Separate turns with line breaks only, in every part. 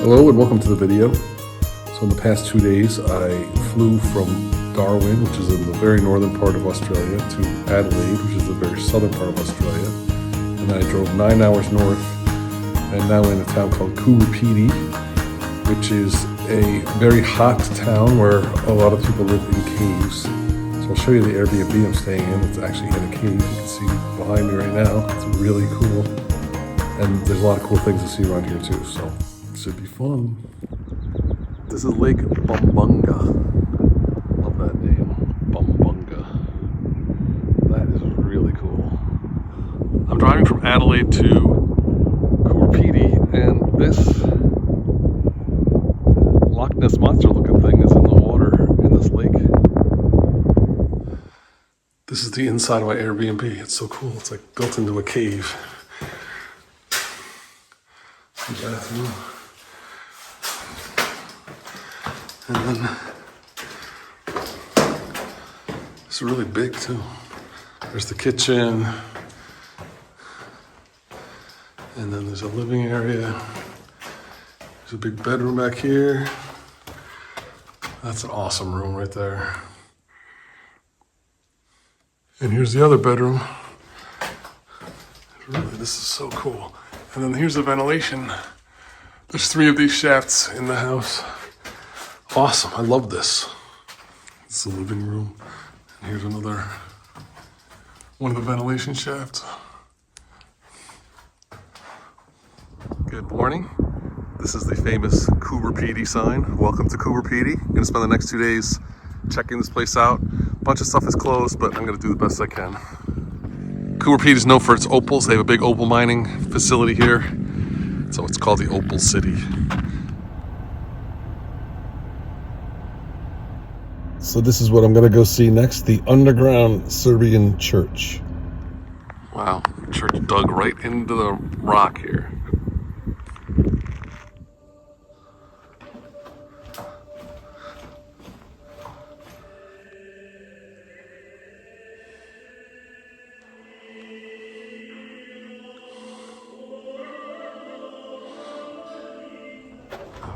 Hello and welcome to the video. So in the past 2 days I flew from Darwin, which is in the very northern part of Australia, to Adelaide, which is the very southern part of Australia. And then I drove 9 hours north and now in a town called Coober Pedy, which is a very hot town where a lot of people live in caves. So I'll show you the Airbnb I'm staying in. It's actually in a cave. You can see behind me right now. It's really cool. And there's a lot of cool things to see around here too, so it should be fun. This is Lake Bumbunga. Love that name, Bumbunga. That is really cool. I'm driving from Adelaide to Coober Pedy, and this Loch Ness Monster looking thing is in the water in this lake. This is the inside of my Airbnb. It's so cool. It's like built into a cave. Bathroom. And then it's really big too. There's the kitchen, and then there's a living area. There's a big bedroom back here. That's an awesome room right there. And here's the other bedroom. Really, this is so cool. And then here's the ventilation. There's 3 of these shafts in the house. Awesome, I love this. It's the living room. And here's another one of the ventilation shafts. Good morning. This is the famous Coober Pedy sign. Welcome to Coober Pedy. I'm gonna spend the next 2 days checking this place out. A bunch of stuff is closed, but I'm gonna do the best I can. Coober Pedy is known for its opals. They have a big opal mining facility here, so it's called the Opal City. So this is what I'm gonna go see next, the underground Serbian church. Wow, church dug right into the rock here.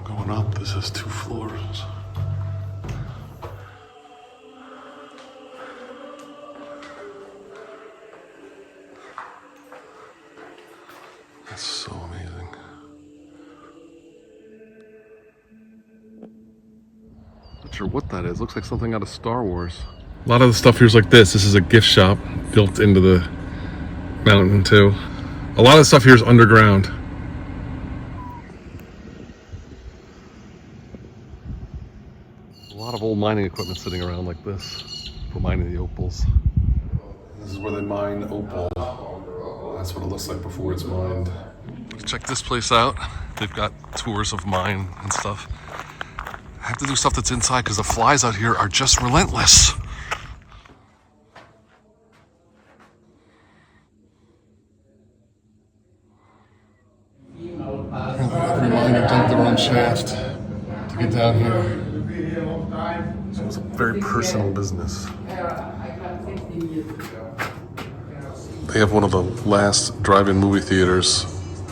Going up, this has 2 floors. That's so amazing. Not sure what that is. Looks like something out of Star Wars. A lot of the stuff here's like this. This is a gift shop built into the mountain too. A lot of the stuff here is underground. A lot of old mining equipment sitting around like this for mining the opals. This is where they mine opal. That's what it looks like before it's mined. Check this place out. They've got tours of mine and stuff. I have to do stuff that's inside because the flies out here are just relentless. Every miner dumped their own shaft to get down here. So it's a very personal business. They have one of the last drive-in movie theaters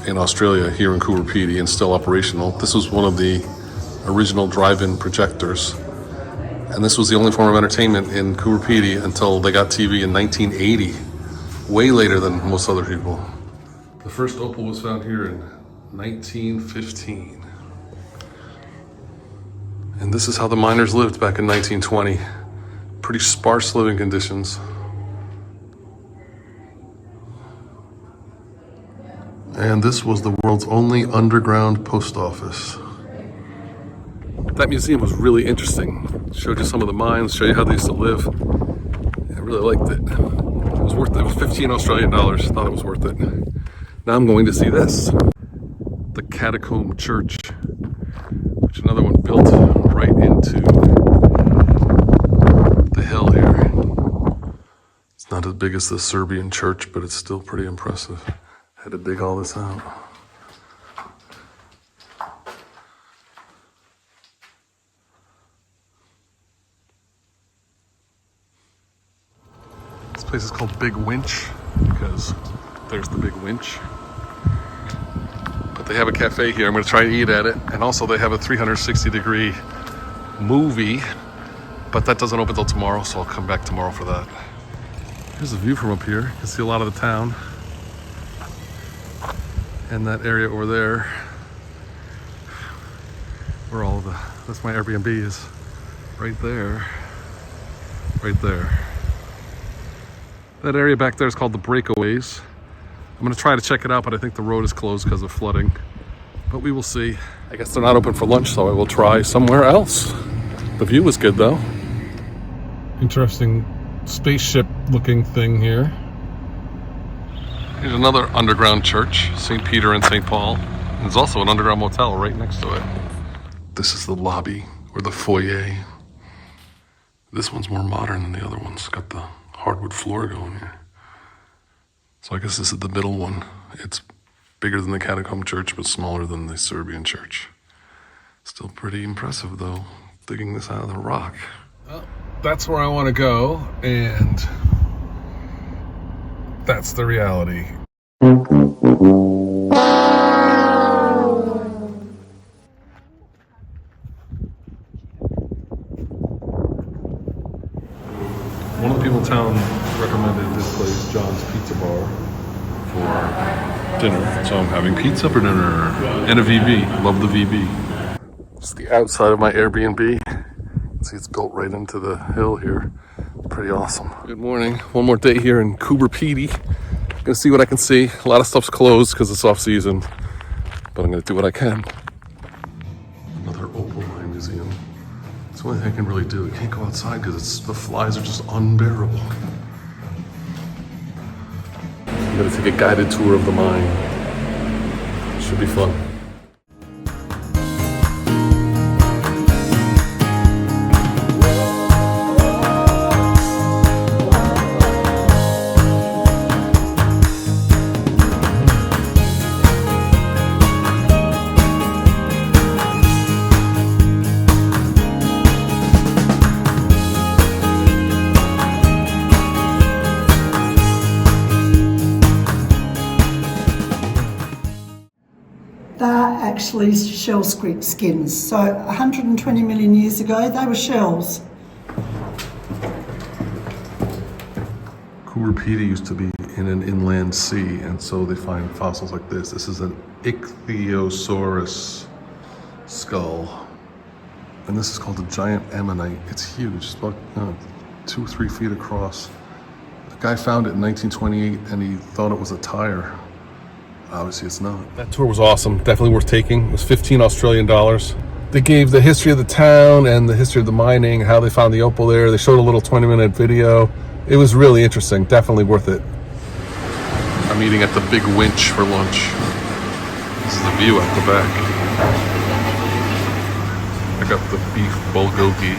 in Australia here in Coober Pedy and still operational. This was one of the original drive-in projectors. And this was the only form of entertainment in Coober Pedy until they got TV in 1980, way later than most other people. The first opal was found here in 1915. And this is how the miners lived back in 1920. Pretty sparse living conditions. And this was the world's only underground post office. That museum was really interesting. Showed you some of the mines, showed you how they used to live. I really liked it. It was worth it. It was 15 Australian dollars. Thought it was worth it. Now I'm going to see this. The Catacomb Church, which is another one built right into the hill here. It's not as big as the Serbian church, but it's still pretty impressive. Had to dig all this out. This place is called Big Winch because there's the big winch. They have a cafe here. I'm going to try to eat at it. And also they have a 360-degree movie, but that doesn't open until tomorrow, so I'll come back tomorrow for that. Here's the view from up here. You can see a lot of the town. And that area over there, where all the, that's my Airbnb is, right there. Right there. That area back there is called the Breakaways. I'm gonna try to check it out, but I think the road is closed because of flooding. But we will see. I guess they're not open for lunch, so I will try somewhere else. The view was good though. Interesting spaceship looking thing here. Here's another underground church, St. Peter and St. Paul. And there's also an underground motel right next to it. This is the lobby, or the foyer. This one's more modern than the other ones. It's got the hardwood floor going here. So I guess this is the middle one. It's bigger than the Catacomb Church, but smaller than the Serbian church. Still pretty impressive though, digging this out of the rock. Well, that's where I want to go, and that's the reality. One of the people in town recommended this place, John's Pizza Bar, for dinner. So I'm having pizza for dinner and a VB. Love the VB. It's the outside of my Airbnb. See, it's built right into the hill here. Pretty awesome. Good morning. One more day here in Coober Pedy. Gonna see what I can see. A lot of stuff's closed because it's off season, but I'm gonna do what I can. Another opaline museum. It's the only thing I can really do. I can't go outside because the flies are just unbearable. I'm gonna take a guided tour of the mine. Should be fun.
Actually shell skins. So 120 million years ago, they were shells.
Coober Pedy used to be in an inland sea, and so they find fossils like this. This is an ichthyosaurus skull, and this is called a giant ammonite. It's huge. It's about 2-3 feet across. The guy found it in 1928, and he thought it was a tire. Obviously it's not. That tour was awesome, definitely worth taking. It was 15 Australian dollars. They gave the history of the town and the history of the mining, how they found the opal there. They showed a little 20-minute video. It was really interesting, definitely worth it. I'm eating at the Big Winch for lunch. This is the view at the back. I got the beef bulgogi.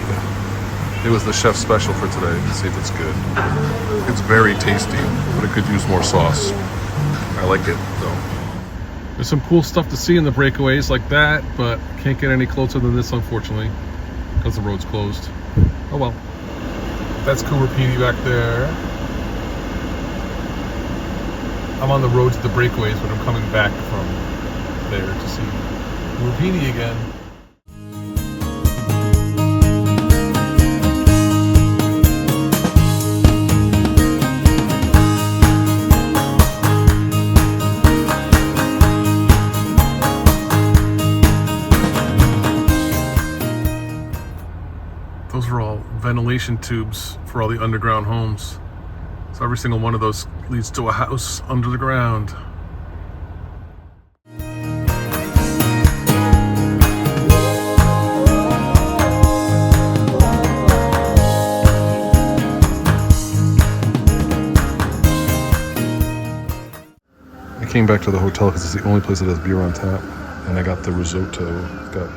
It was the chef's special for today. Let's see if it's good. It's very tasty, but it could use more sauce. I like it though. There's some cool stuff to see in the breakaways like that, but can't get any closer than this unfortunately because the road's closed. Oh well. That's Coober Pedy back there. I'm on the road to the breakaways, but I'm coming back from there to see Coober Pedy again. Those are all ventilation tubes for all the underground homes. So every single one of those leads to a house under the ground. I came back to the hotel because it's the only place that has beer on tap, and I got the risotto. It's got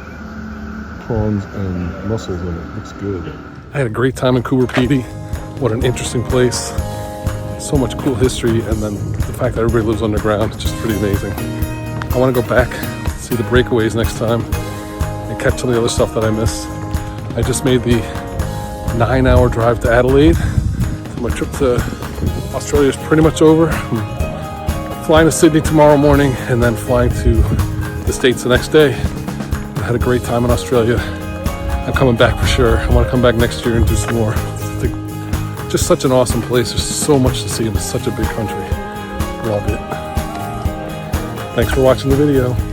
prawns and mussels in it. Looks good. I had a great time in Coober Pedy. What an interesting place. So much cool history, and then the fact that everybody lives underground is just pretty amazing. I want to go back, see the breakaways next time, and catch some of the other stuff that I missed. I just made the 9-hour drive to Adelaide. So my trip to Australia is pretty much over. I'm flying to Sydney tomorrow morning, and then flying to to the States the next day. I had a great time in Australia. I'm coming back for sure. I want to come back next year and do some more. It's just such an awesome place. There's so much to see and it's such a big country. Love it. Thanks for watching the video.